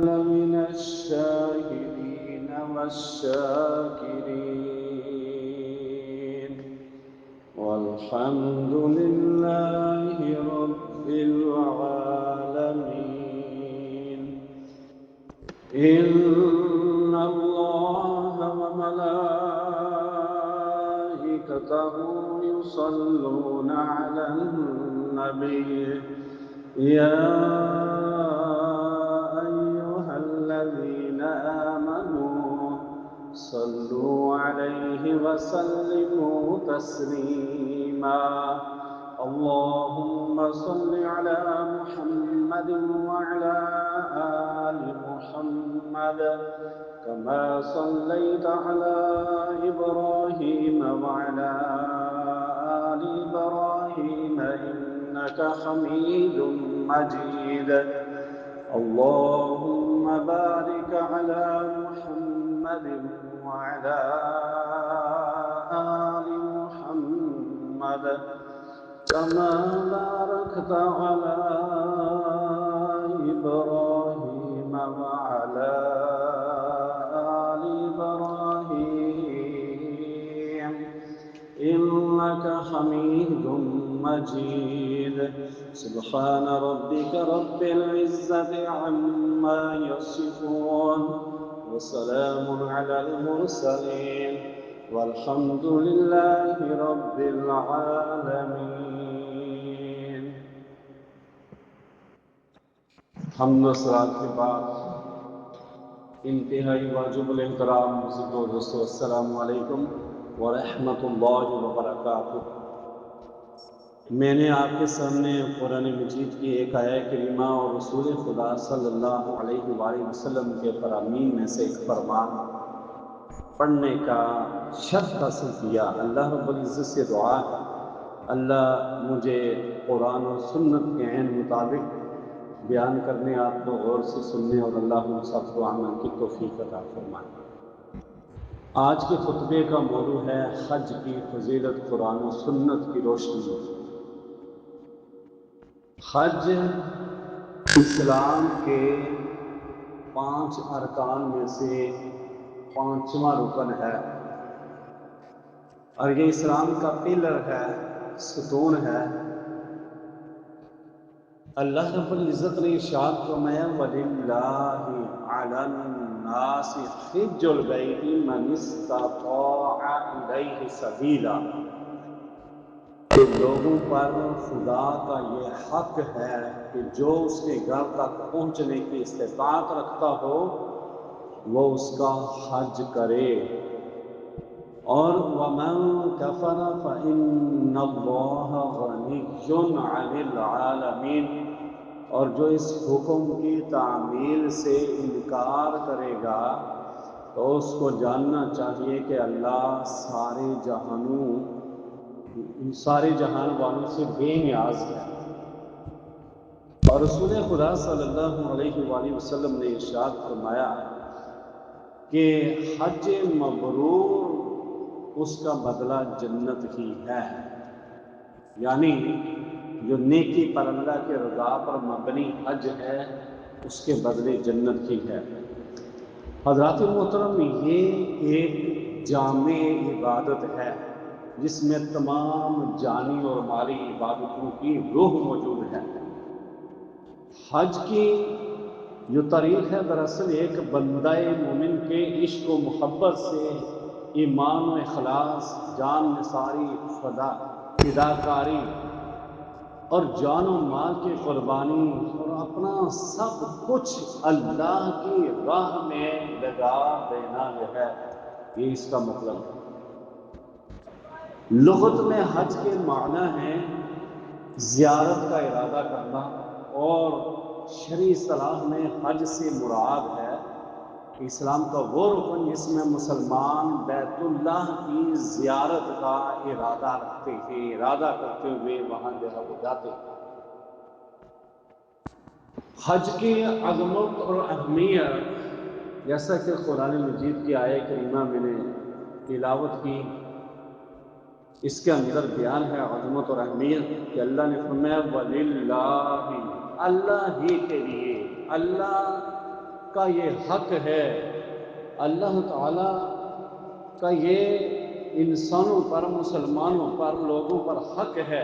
من الشاهدين والشاكرين والحمد لله رب العالمين. إن الله وملائكته يصلون على النبي يا أيها الذين آمنوا صلوا عليه وسلموا تسليما. اللهم صل على محمد وعلى آل محمد كما صليت على إبراهيم وعلى آل إبراهيم إنك حميد مجيد. اللهم بارك على محمد وعلى آل محمد كما باركت على إبراهيم وعلى آل إبراهيم إنك حميد مجيد. سبحان ربك رب العزة عما يصفون وسلام على المرسلين والحمد لله رب العالمين. حمد و صلات کے بعد انتہائی واجب الاحترام بزرگوں دوستو، السلام علیکم ورحمۃ اللہ وبرکاتہ۔ میں نے آپ کے سامنے قرآن مجید کی ایک آیہ کریمہ اور رسول خدا صلی اللہ علیہ وآلہ وسلم کے فرامین میں سے ایک فرمان پڑھنے کا شرف حاصل کیا۔ اللہ رب العزت سے دعا ہے اللہ مجھے قرآن و سنت کے عین مطابق بیان کرنے، آپ کو غور سے سننے اور اللہ ہم سب کو عمل کی توفیق عطا فرمائے۔ آج کے خطبے کا موضوع ہے حج کی فضیلت قرآن و سنت کی روشنی میں۔ حج اسلام کے 5 ارکان میں سے 5واں رکن ہے، اور یہ اسلام کا پلر ہے، ستون ہے۔ اللہ رب العزت نے ارشاد فرمایا وَلِلَّهِ عَلَى النَّاسِ حِجُّ الْبَيْتِ مَنِ اسْتَطَاعَ إِلَيْهِ سَبِيلًا، کہ لوگوں پر خدا کا یہ حق ہے کہ جو اس کے گھر تک پہنچنے کی استطاعت رکھتا ہو وہ اس کا حج کرے۔ اور وَمَن كَفَرَ فَإِنَّ اللَّهَ غَنِيٌّ عَنِ الْعَالَمِينَ، اور جو اس حکم کی تعمیل سے انکار کرے گا تو اس کو جاننا چاہیے کہ اللہ سارے جہان والوں سے بے نیاز ہے۔ اور رسول خدا صلی اللہ علیہ وآلہ وسلم نے ارشاد فرمایا کہ حج مبرور اس کا بدلہ جنت ہی ہے، یعنی جو نیکی پر اللہ کے رضا پر مبنی حج ہے اس کے بدلے جنت ہی ہے۔ حضرات محترم، یہ ایک جامع عبادت ہے جس میں تمام جانی اور مالی عبادتوں کی روح موجود ہے۔ حج کی جو تاریخ ہے دراصل ایک بندہ مومن کے عشق و محبت سے ایمان و اخلاص، جان نثاری، فداکاری اور جان و مال کی قربانی اور اپنا سب کچھ اللہ کی راہ میں لگا دینا جو ہے، یہ اس کا مطلب ہے۔ لغت میں حج کے معنی ہے زیارت کا ارادہ کرنا، اور شرعی اصطلاح میں حج سے مراد ہے اسلام کا وہ رکن جس میں مسلمان بیت اللہ کی زیارت کا ارادہ کرتے ہوئے وہاں جو ہے وہ جاتے ہیں۔ حج کی عظمت اور اہمیت جیسا کہ قرآن مجید کی آیہ کریمہ میں نے تلاوت کی، اس کے اندر بیان ہے عظمت اور اہمیت کہ اللہ نے فرمایا وَلِلَّهِ، اللہ ہی کے لیے، اللہ کا یہ حق ہے، اللہ تعالیٰ کا یہ انسانوں پر، مسلمانوں پر، لوگوں پر حق ہے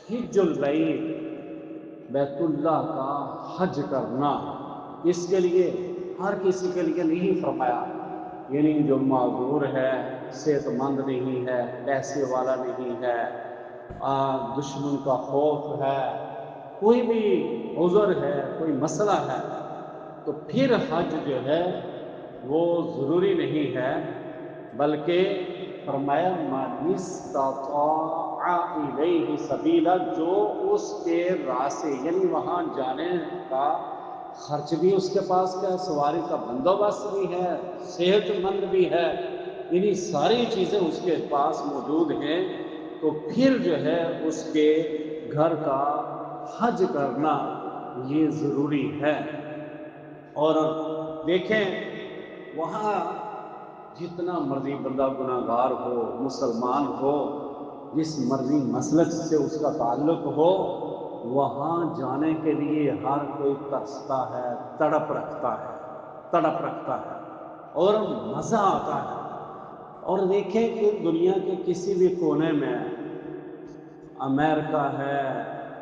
حج البیت، بیت اللہ کا حج کرنا۔ اس کے لیے ہر کسی کے لیے نہیں فرمایا، یعنی جو معذور ہے، صحت مند نہیں ہے، پیسے والا نہیں ہے، دشمن کا خوف ہے، کوئی بھی عذر ہے، کوئی مسئلہ ہے، تو پھر حج جو ہے وہ ضروری نہیں ہے، بلکہ فرمایا من استطاع الیہ سبیلا، جو اس کے راستے، یعنی وہاں جانے کا خرچ بھی اس کے پاس کا، سواری کا بندوبست بھی ہے، صحت مند بھی ہے، یعنی ساری چیزیں اس کے پاس موجود ہیں، تو پھر جو ہے اس کے گھر کا حج کرنا یہ ضروری ہے۔ اور دیکھیں وہاں جتنا مرضی بندہ گناہگار ہو، مسلمان ہو، جس مرضی مسلک سے اس کا تعلق ہو، وہاں جانے کے لیے ہر کوئی ترستا ہے، تڑپ رکھتا ہے اور مزہ آتا ہے۔ اور دیکھیں کہ دنیا کے کسی بھی کونے میں، امریکہ ہے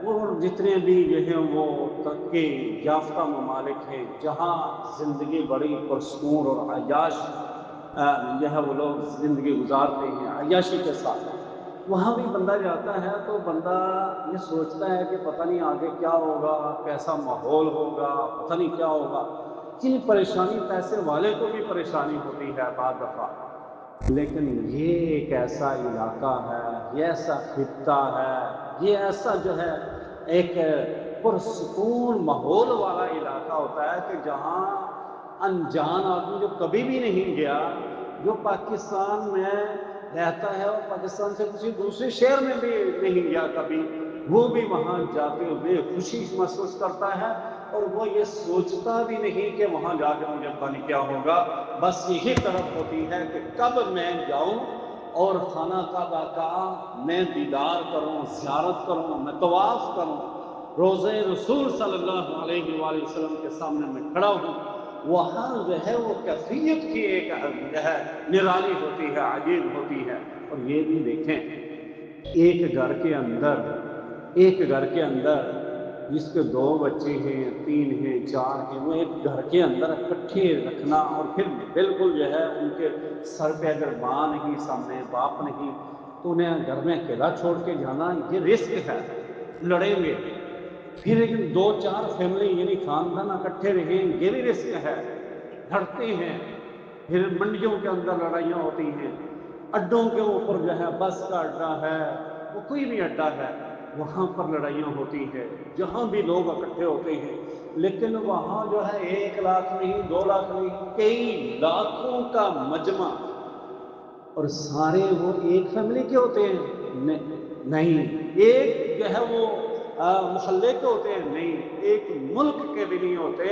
اور جتنے بھی جو ہیں وہ ترقی یافتہ ممالک ہیں، جہاں زندگی بڑی پرسکون اور عیاش جو ہے وہ لوگ زندگی گزارتے ہیں عیاشی کے ساتھ، وہاں بھی بندہ جاتا ہے تو بندہ یہ سوچتا ہے کہ پتہ نہیں آگے کیا ہوگا، کیسا ماحول ہوگا، پتہ نہیں کیا ہوگا۔ یعنی پریشانی پیسے والے کو بھی پریشانی ہوتی ہے بعض دفعہ، لیکن یہ ایک ایسا علاقہ ہے، یہ ایسا خطہ ہے، یہ ایسا جو ہے ایک پرسکون ماحول والا علاقہ ہوتا ہے کہ جہاں انجان آدمی جو کبھی بھی نہیں گیا، جو پاکستان میں رہتا ہے اور پاکستان سے کسی دوسرے شہر میں بھی نہیں گیا کبھی، وہ بھی وہاں جاتے ہوئے خوشی محسوس کرتا ہے، اور وہ یہ سوچتا بھی نہیں کہ وہاں جا کے مجھے پتہ نہیں کیا ہوگا، بس یہی طرف ہوتی ہے کہ کب میں جاؤں اور خانہ کعبہ کا میں دیدار کروں، زیارت کروں، میں طواف کروں، روضہ رسول صلی اللہ علیہ وآلہ وسلم کے سامنے میں کھڑا ہوں۔ وہاں جو ہے وہ کیفیت کی ایک جو ہے نرالی ہوتی ہے، عجیب ہوتی ہے۔ اور یہ بھی دیکھیں ایک گھر کے اندر جس کے 2 بچے ہیں، 3 ہیں، 4 ہیں، وہ ایک گھر کے اندر اکٹھے رکھنا، اور پھر بالکل جو ہے ان کے سر پہ اگر ماں نہیں، سامنے باپ نہیں، تو انہیں گھر میں اکیلا چھوڑ کے جانا یہ رسک ہے، لڑیں گے۔ پھر لیکن 2-4 فیملی یعنی خاندان اکٹھے رہیں، یہ بھی رسک ہے، لڑتے ہیں۔ پھر منڈیوں کے اندر لڑائیاں ہوتی ہیں، اڈوں کے اوپر جو ہے بس کا اڈا ہے، وہ کوئی بھی اڈا ہے، وہاں پر لڑائیاں ہوتی ہے، جہاں بھی لوگ اکٹھے ہوتے ہیں، لیکن وہاں جو ہے 1 لاکھ نہیں، 2 لاکھ نہیں، کئی لاکھوں کا مجمع، اور سارے وہ ایک فیملی کے ہوتے ہیں؟ نہیں، ایک جو ہے وہ محلے کے ہوتے ہیں؟ نہیں، ایک ملک کے بھی نہیں ہوتے،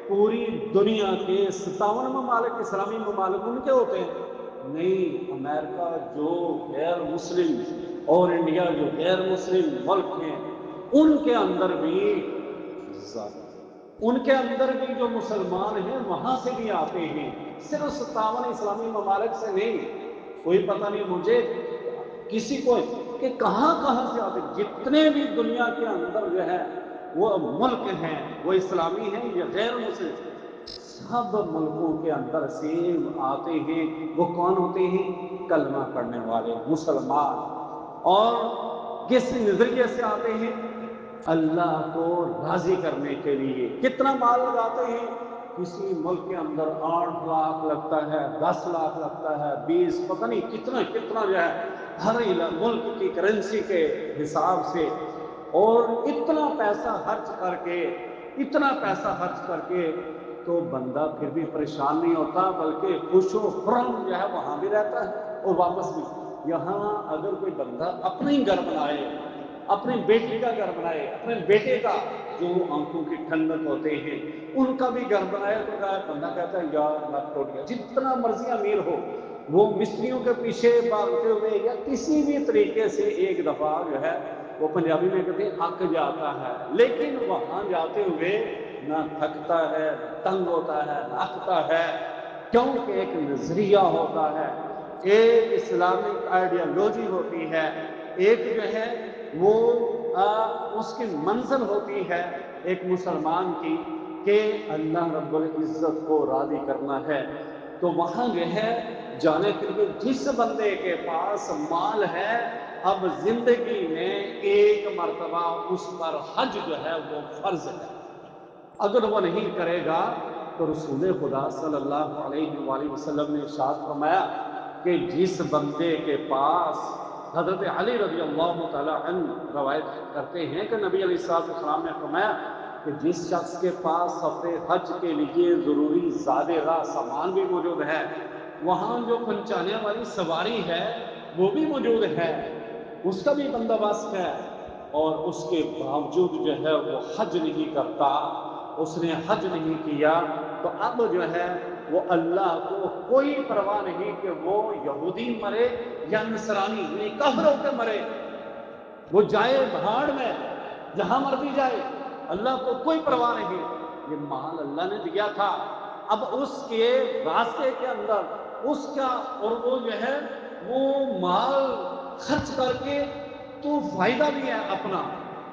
پوری دنیا کے 57 ممالک، اسلامی ممالک ان کے ہوتے ہیں؟ نہیں، امریکہ جو غیر مسلم اور انڈیا جو غیر مسلم ملک ہیں، ان کے اندر بھی جو مسلمان ہیں وہاں سے بھی آتے ہیں، صرف 57 اسلامی ممالک سے نہیں۔ کوئی پتہ نہیں مجھے کسی کو کہ کہاں سے آتے، جتنے بھی دنیا کے اندر جو ہے وہ ملک ہیں، وہ اسلامی ہیں یا غیر مسلم، سب ملکوں کے اندر سے آتے ہیں۔ وہ کون ہوتے ہیں؟ کلمہ پڑھنے والے مسلمان۔ اور کس نظریے سے آتے ہیں؟ اللہ کو راضی کرنے کے لیے۔ کتنا مال لگاتے ہیں؟ کسی ملک کے اندر 8 لاکھ لگتا ہے، 10 لاکھ لگتا ہے، 20، پتہ نہیں کتنا جو ہے ہر ملک کی کرنسی کے حساب سے، اور اتنا پیسہ خرچ کر کے تو بندہ پھر بھی پریشان نہیں ہوتا، بلکہ خوش و خرم جو ہے وہاں بھی رہتا ہے اور واپس بھی۔ یہاں اگر کوئی بندہ اپنی گھر بنائے، اپنی بیٹی کا گھر بنائے، اپنے بیٹے کا، جو آنکھوں کی ٹھنڈک ہوتے ہیں ان کا بھی گھر بنائے، تو بندہ کہتا ہے یار لگ ٹوٹ گیا، جتنا مرضی امیر ہو، وہ مستریوں کے پیچھے بھاگتے ہوئے یا کسی بھی طریقے سے ایک دفعہ جو ہے وہ پنجابی میں کہتے ہیں اک جاتا ہے، لیکن وہاں جاتے ہوئے نہ تھکتا ہے، تنگ ہوتا ہے، نہ اکتا ہے، کیونکہ ایک نظریہ ہوتا ہے، ایک اسلامک آئیڈیالوجی ہوتی ہے، ایک جو ہے وہ اس کی منزل ہوتی ہے ایک مسلمان کی کہ اللہ رب العزت کو راضی کرنا ہے۔ تو وہاں جو ہے جانے کے لیے جس بندے کے پاس مال ہے، اب زندگی میں ایک مرتبہ اس پر حج جو ہے وہ فرض ہے، اگر وہ نہیں کرے گا تو رسول خدا صلی اللہ علیہ وآلہ وسلم نے ارشاد فرمایا کہ جس بندے کے پاس، حضرت علی رضی اللہ تعالی عنہ روایت کرتے ہیں کہ نبی علیہ السلام نے فرمایا کہ جس شخص کے پاس سفر حج کے لیے ضروری زاد راہ سامان بھی موجود ہے، وہاں جو پہنچانے والی سواری ہے وہ بھی موجود ہے، اس کا بھی بندوبست ہے، اور اس کے باوجود جو ہے وہ حج نہیں کرتا، اس نے حج نہیں کیا، تو اب جو ہے وہ اللہ کو کوئی پرواہ نہیں کہ وہ یہودی مرے یا نصرانی یعنی کافر ہو کے مرے، وہ جائے بھاڑ میں جہاں مرضی جائے، اللہ کو کوئی پرواہ نہیں۔ یہ مال اللہ نے دیا تھا، اب اس کے راستے کے اندر اس کا، اور وہ جو ہے وہ مال خرچ کر کے تو فائدہ بھی ہے اپنا،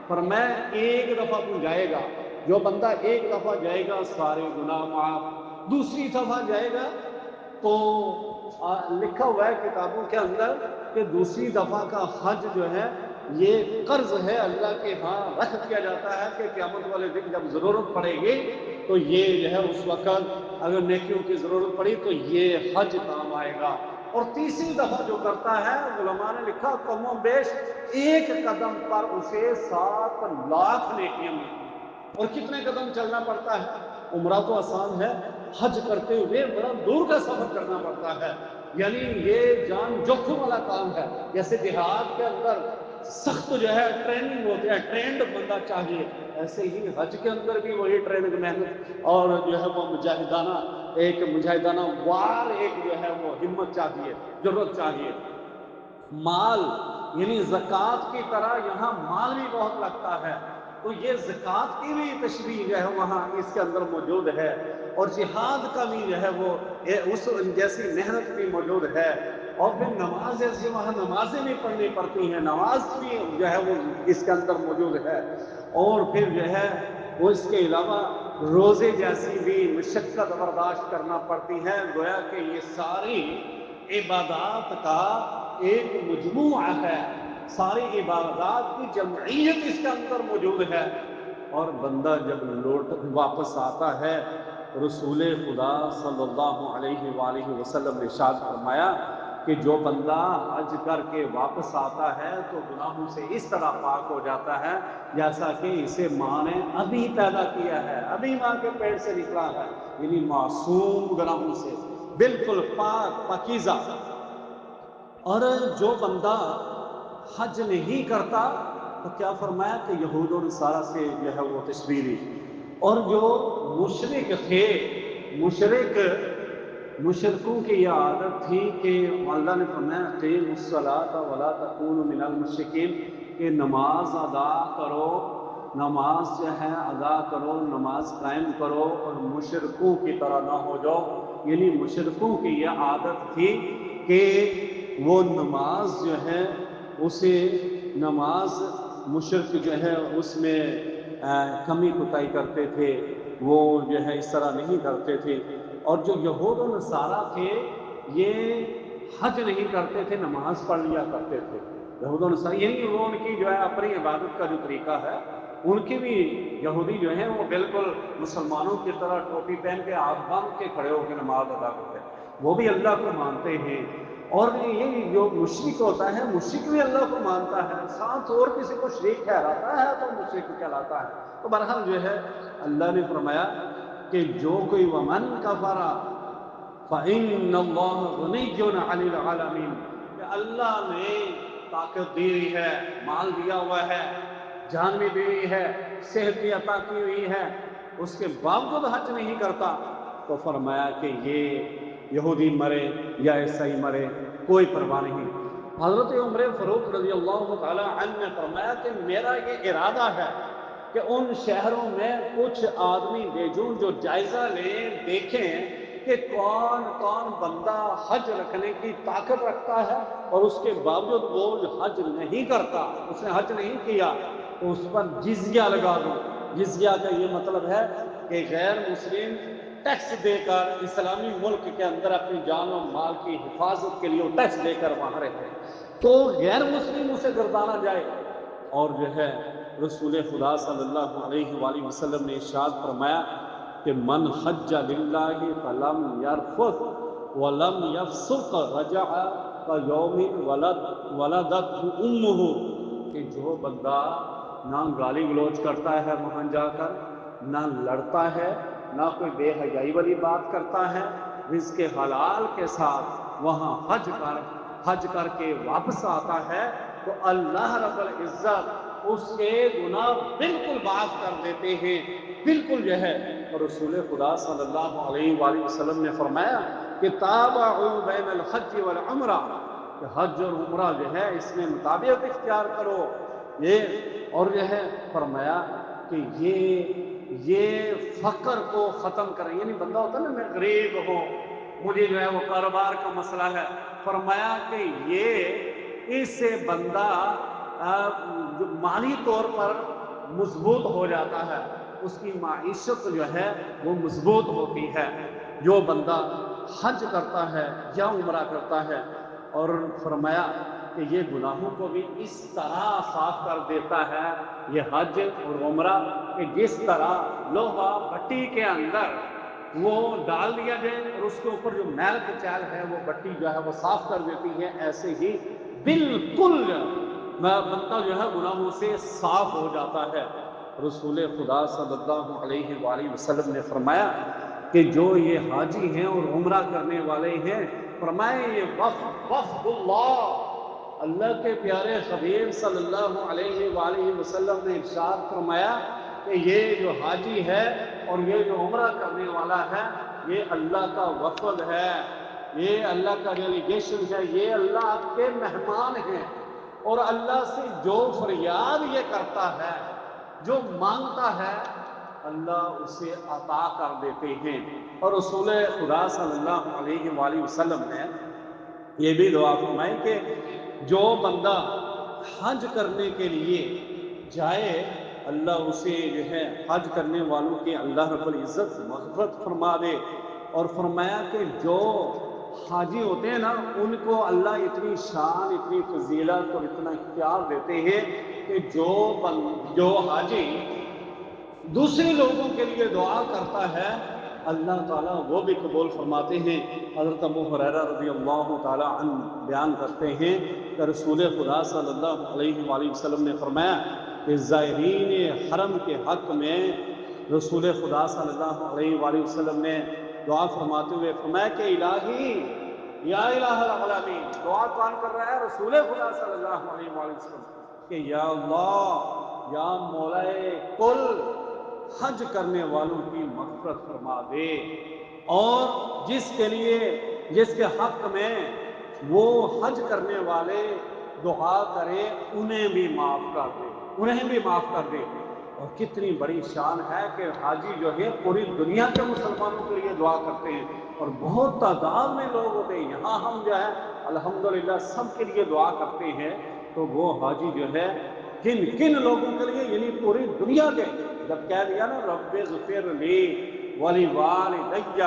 پر میں ایک دفعہ تو جائے گا، جو بندہ ایک دفعہ جائے گا سارے گناہ معاف، دوسری دفعہ جائے گا تو لکھا ہوا ہے کتابوں کے اندر کہ دوسری دفعہ کا حج جو ہے یہ قرض ہے، اللہ کے ہاں رکھ دیا جاتا ہے کہ قیامت والے دن جب ضرورت پڑے گی تو یہ جو ہے اس وقت اگر نیکیوں کی ضرورت پڑی تو یہ حج کام آئے گا۔ اور تیسری دفعہ جو کرتا ہے، علماء نے لکھا کم و بیش ایک قدم پر اسے 7 لاکھ نیکیاں ملتی ہیں۔ اور کتنے قدم چلنا پڑتا ہے؟ عمرہ تو آسان ہے، حج کرتے ہوئے بڑا دور کا سفر کرنا پڑتا ہے، یعنی یہ جان جوکھم والا کام ہے، جیسے جہاد کے اندر سخت جو ہے ٹریننگ ہوتی ہے، ٹرینڈ بندہ چاہیے، ایسے ہی حج کے اندر بھی وہی ٹریننگ محنت اور جو ہے وہ مجاہدانہ وار ایک جو ہے وہ ہمت چاہیے، ضرورت چاہیے۔ مال یعنی زکوٰۃ کی طرح یہاں مال بھی بہت لگتا ہے، تو یہ زکوٰۃ کی بھی تشریح جو ہے وہاں اس کے اندر موجود ہے، اور جہاد کا بھی جو ہے وہ اس جیسی محنت بھی موجود ہے، اور پھر نماز جیسی وہاں نمازیں بھی پڑھنی پڑتی ہیں، نماز بھی جو ہے وہ اس کے اندر موجود ہے، اور پھر جو ہے وہ اس کے علاوہ روزے جیسی بھی مشقت برداشت کرنا پڑتی ہے، گویا کہ یہ ساری عبادات کا ایک مجموعہ ہے، ساری عبادات کی جمعیت اس کے اندر موجود ہے۔ اور بندہ جب لوٹ واپس آتا ہے، رسول خدا صلی اللہ علیہ وآلہ وسلم نے ارشاد فرمایا کہ جو بندہ حج کر کے واپس آتا ہے تو گناہوں سے اس طرح پاک ہو جاتا ہے جیسا کہ اسے ماں نے ابھی پیدا کیا ہے، ابھی ماں کے پیٹ سے نکلا ہے، یعنی معصوم گناہوں سے بالکل پاک پاکیزہ۔ اور جو بندہ حج نہیں کرتا تو کیا فرمایا کہ یہود و نصارہ سے جو ہے وہ تشبیہ دی، اور جو مشرک تھے، مشرکوں کی یہ عادت تھی کہ اللہ نے فرمایا اقیموا الصلاۃ ولا تکونوا من المشرکین، کہ نماز ادا کرو، نماز جو ہے ادا کرو، نماز قائم کرو اور مشرکوں کی طرح نہ ہو جاؤ، یعنی مشرکوں کی یہ عادت تھی کہ وہ نماز جو ہے اسے نماز مشرک جو ہے اس میں کمی کوتاہی کرتے تھے، وہ جو ہے اس طرح نہیں کرتے تھے، اور جو یہود و نصارہ تھے یہ حج نہیں کرتے تھے، نماز پڑھ لیا کرتے تھے، یہود و نصارہ یعنی وہ ان کی جو ہے اپنی عبادت کا جو طریقہ ہے، ان کی بھی یہودی جو ہیں وہ بالکل مسلمانوں کی طرح ٹوپی پہن کے ہاتھ باندھ کے کھڑے ہو کے نماز ادا کرتے ہیں، وہ بھی اللہ کو مانتے ہیں، اور یہ جو مشرک ہوتا ہے مشرک بھی اللہ کو مانتا ہے، ساتھ اور کسی کو شریک ٹھہراتا ہے تو مشرک کہلاتا ہے۔ تو بہرحال جو ہے اللہ نے فرمایا کہ جو کوئی ومن کفر فإن اللہ غنی عن العالمین، کہ اللہ نے طاقت دی ہوئی ہے، مال دیا ہوا ہے، جان بھی دی ہوئی ہے، صحت بھی عطا کی ہوئی ہے، اس کے باوجود حج نہیں کرتا، تو فرمایا کہ یہ یہودی مرے یا عیسائی مرے کوئی پرواہ نہیں۔ حضرت عمر فاروق رضی اللہ تعالی عنہ نے فرمایا کہ میرا یہ ارادہ ہے کہ ان شہروں میں کچھ آدمی بھیجوں جو جائزہ لیں، دیکھیں کہ کون کون بندہ حج رکھنے کی طاقت رکھتا ہے اور اس کے باوجود وہ حج نہیں کرتا، اس نے حج نہیں کیا، تو اس پر جزیہ لگا دو۔ جزیہ کا یہ مطلب ہے کہ غیر مسلم ٹیکس دے کر اسلامی ملک کے اندر اپنی جان و مال کی حفاظت کے لیے وہ ٹیکس دے کر وہاں رہتے ہیں، تو غیر مسلم اسے گردانا جائے۔ اور جو ہے رسول خدا صلی اللہ علیہ وآلہ وسلم نے ارشاد فرمایا کہ من حج للہ فلم یرفث ولم یفسق رجع کیوم ولدتہ امہ، کہ جو بندہ نہ گالی گلوچ کرتا ہے وہاں جا کر، نہ لڑتا ہے، نہ کوئی بے حیائی والی بات کرتا ہے، رزق حلال کے ساتھ وہاں حج کر کے واپس آتا ہے، تو اللہ رب العزت اس کے گناہ بالکل معاف کر دیتے ہیں، بالکل جو ہے۔ اور رسول خدا صلی اللہ علیہ وآلہ وسلم نے فرمایا کہ تابعوا بین الحج والعمرہ، کہ حج اور عمرہ جو ہے اس میں مطابقت اختیار کرو یہ، اور جو ہے فرمایا کہ یہ فقر کو ختم کریں، یعنی بندہ ہوتا ہے نا میں غریب ہوں، مجھے جو ہے وہ کاروبار کا مسئلہ ہے، فرمایا کہ یہ اس سے بندہ جو مالی طور پر مضبوط ہو جاتا ہے، اس کی معیشت جو ہے وہ مضبوط ہوتی ہے جو بندہ حج کرتا ہے یا عمرہ کرتا ہے۔ اور فرمایا کہ یہ گناہوں کو بھی اس طرح صاف کر دیتا ہے یہ حج اور عمرہ، کہ جس طرح لوہا بھٹی کے اندر وہ ڈال دیا جائے اور اس کے اوپر جو میل کچیل ہے وہ بھٹی جو ہے وہ صاف کر دیتی ہے، ایسے ہی بالکل بندہ جو ہے گناہوں سے صاف ہو جاتا ہے۔ رسول خدا صلی اللہ علیہ وآلہ وسلم نے فرمایا کہ جو یہ حاجی ہیں اور عمرہ کرنے والے ہیں، فرمائے یہ وفد اللہ کے پیارے حبیب صلی اللہ علیہ وآلہ وسلم نے ارشاد فرمایا کہ یہ جو حاجی ہے اور یہ جو عمرہ کرنے والا ہے یہ اللہ کا وفد ہے، یہ اللہ کا ڈیلیگیشن ہے، یہ اللہ کے مہمان ہیں، اور اللہ سے جو فریاد یہ کرتا ہے، جو مانگتا ہے، اللہ اسے عطا کر دیتے ہیں۔ اور رسول خدا صلی اللہ علیہ وآلہ وسلم نے یہ بھی دعا فرمائی کہ جو بندہ حج کرنے کے لیے جائے، اللہ اسے جو ہے حج کرنے والوں کے اللہ رب العزت مغفرت فرما دے۔ اور فرمایا کہ جو حاجی ہوتے ہیں نا ان کو اللہ اتنی شان، اتنی فضیلت اور اتنا اختیار دیتے ہیں کہ جو حاجی دوسرے لوگوں کے لیے دعا کرتا ہے اللہ تعالیٰ وہ بھی قبول فرماتے ہیں۔ حضرت ابو ہریرہ رضی اللہ تعالیٰ عنہ بیان کرتے ہیں کہ رسول خدا صلی اللہ علیہ وآلہ وسلم نے فرمایا کہ زائرین حرم کے حق میں رسول خدا صلی اللہ علیہ وآلہ وسلم نے دعا فرماتے ہوئے فرمایا کہ الہی یا الہ العالمین، دعا کون کر رہا ہے؟ رسول خدا صلی اللہ علیہ وآلہ وسلم، کہ یا اللہ، یا مولائے کل، حج کرنے والوں کی مغفرت فرما دے، اور جس کے حق میں وہ حج کرنے والے دعا کرے انہیں بھی معاف کر دے، انہیں بھی معاف کر دے۔ اور کتنی بڑی شان ہے کہ حاجی جو ہے پوری دنیا کے مسلمانوں کے لیے دعا کرتے ہیں، اور بہت تعداد میں لوگ ہوتے ہیں، یہاں ہم جو ہے الحمدللہ سب کے لیے دعا کرتے ہیں، تو وہ حاجی جو ہے کن کن لوگوں کے لیے، یعنی پوری دنیا کے، جب کہہ دیا نا رب اغفر لی ولوالدی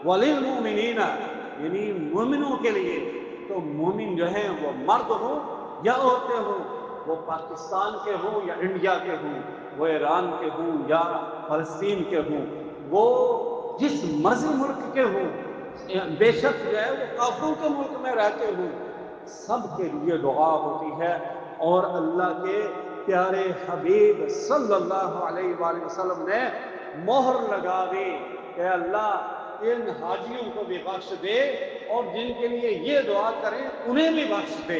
وللمؤمنین یعنی مومنوں کے لیے، تو مومن جو ہیں وہ مرد ہوں یا عورتیں ہوں، وہ پاکستان کے ہوں یا انڈیا کے ہوں، وہ ایران کے ہوں یا فلسطین کے ہوں، وہ جس مرضی ملک کے ہوں، بے شک جو ہے وہ کافروں کے ملک میں رہتے ہوں، سب کے لیے دعا ہوتی ہے۔ اور اللہ کے پیارے حبیب صلی اللہ علیہ وآلہ وسلم نے مہر لگا دی کہ اللہ ان حاجیوں کو بھی بخش دے اور جن کے لیے یہ دعا کریں انہیں بھی بخش دے۔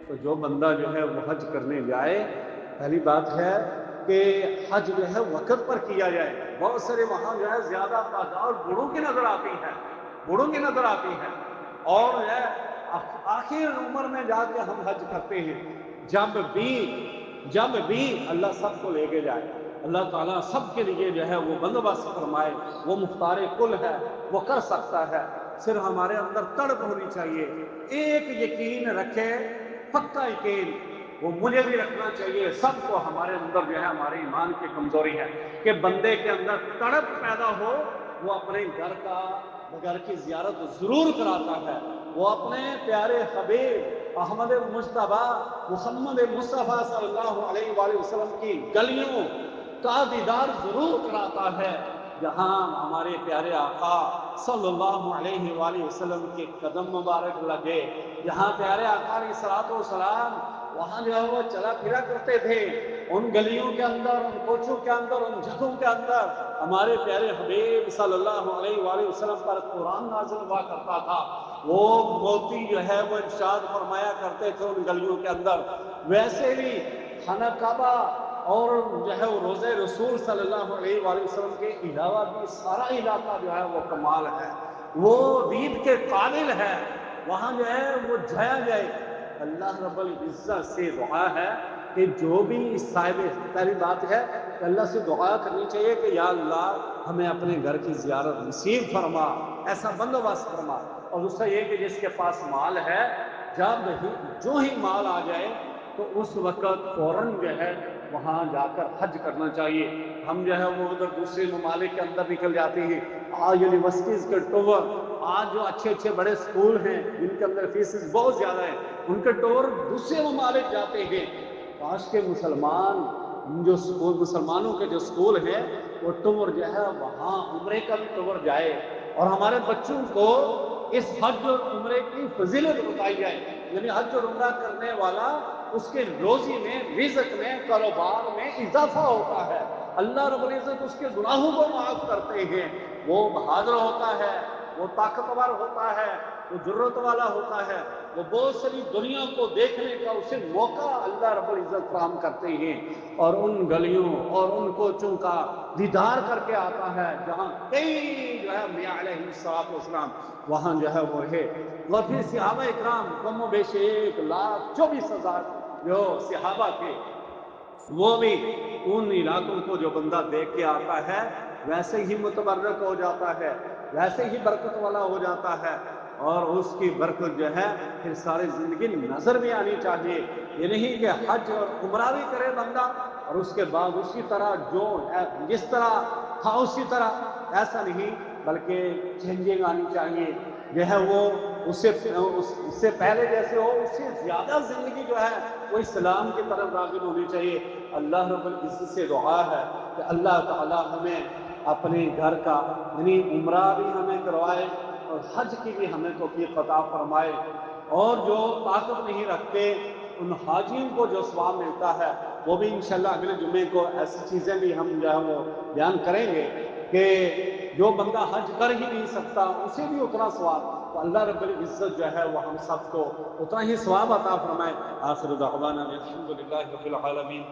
تو جو بندہ جو ہے وہ حج کرنے جائے، پہلی بات ہے کہ حج جو ہے وقت پر کیا جائے۔ بہت سارے وہاں جو ہے زیادہ تعداد بوڑھوں کی نظر آتی ہے، اور جو ہے آخر عمر میں جا کے ہم حج کرتے ہیں۔ جب بھی جب بھی اللہ سب کو لے کے جائے، اللہ تعالیٰ سب کے لیے جو ہے وہ بندوبست فرمائے، وہ مختار کل ہے، وہ کر سکتا ہے، صرف ہمارے اندر تڑپ ہونی چاہیے، ایک یقین رکھے، پکا یقین، وہ مجھے بھی رکھنا چاہیے، سب کو ہمارے اندر جو ہے ہمارے ایمان کی کمزوری ہے کہ بندے کے اندر تڑپ پیدا ہو، وہ اپنے گھر کی زیارت ضرور کراتا ہے، وہ اپنے پیارے حبیب احمد مجتبی محمد مصطفیٰ صلی اللہ علیہ وآلہ وسلم کی گلیوں کا دیدار ضرور کراتا ہے، جہاں ہمارے پیارے آقا صلی اللہ علیہ وآلہ وسلم کے قدم مبارک لگے، جہاں پیارے آقا علیہ الصلوۃ والسلام وہاں جو ہے وہ چلا پھرا کرتے تھے، ان گلیوں کے اندر، ان کوچوں کے اندر، ان جگہوں کے اندر ہمارے پیارے حبیب صلی اللہ علیہ وآلہ وسلم پر قرآن نازل ہوا کرتا تھا، وہ موتی جو ہے وہ ارشاد فرمایا کرتے تھے ان گلیوں کے اندر، ویسے بھی خانہ کعبہ اور جو ہے وہ روضہ رسول صلی اللہ علیہ وآلہ وسلم کے علاوہ بھی سارا علاقہ جو ہے وہ کمال ہے، وہ دید کے قابل ہے، وہاں جو ہے وہ جایا جائے۔ اللہ رب العزت سے دعا ہے کہ جو بھی اس صاحب، پہلی بات ہے کہ اللہ سے دعا کرنی چاہیے کہ یا اللہ ہمیں اپنے گھر کی زیارت نصیب فرما، ایسا بندوبست فرما، اور دوسرا یہ کہ جس کے پاس مال ہے، جو ہی مال آ جائے تو اس وقت فوراً جو ہے وہاں جا کر حج کرنا چاہیے۔ ہم جو ہے وہ ادھر دوسرے ممالک کے اندر نکل جاتے ہیں، یونیورسٹیز کے ٹور، آج جو اچھے اچھے بڑے سکول ہیں جن کے اندر فیسز بہت زیادہ ہیں، ان کے ٹور دوسرے ممالک جاتے ہیں، کاش کے مسلمانوں کے جو سکول ہیں وہ ٹور جو ہے وہاں عمرے کا بھی ٹور جائے، اور ہمارے بچوں کو اس حج اور عمرے کی فضیلت بتائی جائے، یعنی حج اور عمرہ کرنے والا اس کے روزی میں، رزق میں، کاروبار میں اضافہ ہوتا ہے، اللہ رب العزت اس کے گناہوں کو معاف کرتے ہیں، وہ بہادر ہوتا ہے، وہ طاقتور ہوتا ہے، وہ جرت والا ہوتا ہے، وہ بہت ساری دنیا کو دیکھنے کا اسے موقع اللہ رب العزت فراہم کرتے ہیں، اور ان گلیوں اور ان کوچوں کا دیدار کر کے آتا ہے جہاں کئی جو ہے انبیاء علیہ الصلوۃ والسلام وہاں جو ہے وہ رہے، اور پھر صحابہ اکرام کم و بیش 1,24,000 جو صحابہ تھے، وہ بھی ان علاقوں کو جو بندہ دیکھ کے آتا ہے ویسے ہی متبرک ہو جاتا ہے، ویسے ہی برکت والا ہو جاتا ہے، اور اس کی برکت جو ہے پھر ساری زندگی نظر بھی آنی چاہیے، یہ نہیں کہ حج اور عمرہ بھی کرے بندہ اور اس کے بعد اسی طرح جس طرح تھا اسی طرح، ایسا نہیں، بلکہ چینجنگ آنی چاہیے، جو ہے وہ اس سے پہلے جیسے ہو اس سے زیادہ زندگی جو ہے وہ اسلام کی طرف راغب ہونی چاہیے۔ اللہ رب العزت سے دعا ہے کہ اللہ تعالی ہمیں اپنے گھر کا یعنی عمرہ بھی ہمیں کروائے اور حج کی بھی ہمیں توفیق عطا فرمائے، اور جو طاقت نہیں رکھتے ان حاجیوں کو جو ثواب ملتا ہے وہ بھی انشاءاللہ اگلے جمعے کو ایسی چیزیں بھی ہم جو ہے وہ بیان کریں گے کہ جو بندہ حج کر ہی نہیں سکتا اسے بھی اتنا ثواب، تو اللہ رب العزت جو ہے وہ ہم سب کو اتنا ہی ثواب عطا فرمائے۔ آخر دعوانا الحمدللہ رب العالمین۔